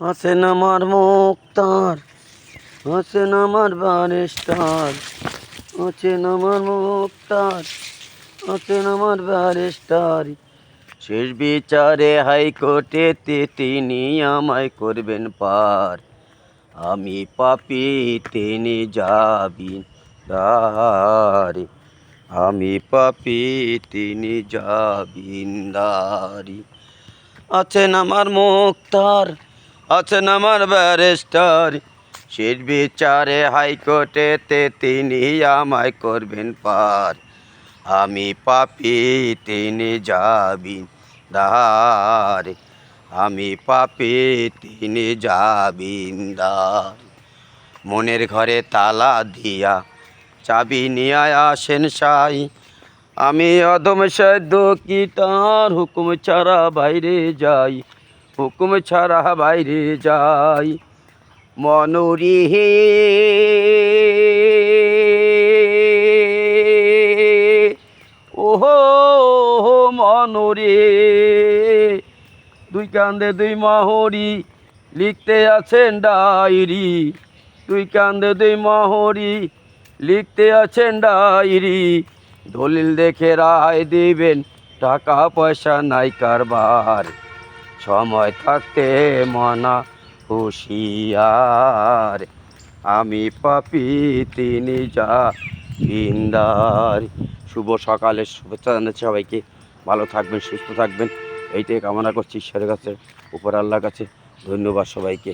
আছেন আমার মুক্তার, আছেন আমার ব্যারিস্টার, আছেন আমার মুক্তার, আছেন আমার ব্যারিস্টার। শেষ বিচারে হাইকোর্টেতে তিনি আমায় করবেন পার। আমি পাপী, তিনি জামিনদারি। আমি পাপী, তিনি জামিনদারি। আছেন আমার মুক্তার, আছেন আমার ব্যারিস্টার। শেষ বিচারে হাইকোর্টেতে তিনি আমায় করবেন পার। আমি পাপী, তিনি জামিনদার। আমি পাপী, তিনি জামিনদার। মনের ঘরে তালা দিয়া চাবি নিয়ে আসেন সাই। আমি অদম সাধ্য কি তার হুকুম ছাড়া বাইরে যাই, হুকুম ছাড়া বাইরে যাই। মনুরি হে ওহো মনুরে, দুই কান্দে দুই মাহরি লিখতে আছেন ডায়েরি। দুই কান্দে দুই মাহরি লিখতে আছেন ডায়েরি। দলিল দেখে রায় দিবেন, টাকা পয়সা নাই কারবার। সময় থাকতে মনা হুঁশিয়ার। আমি পাপী, তিনি জামিনদার। শুভ সকালের শুভেচ্ছা জানাচ্ছি সবাইকে। ভালো থাকবেন, সুস্থ থাকবেন, এইটাই কামনা করছি ঈশ্বরের কাছে, উপর আল্লাহর কাছে। ধন্যবাদ সবাইকে।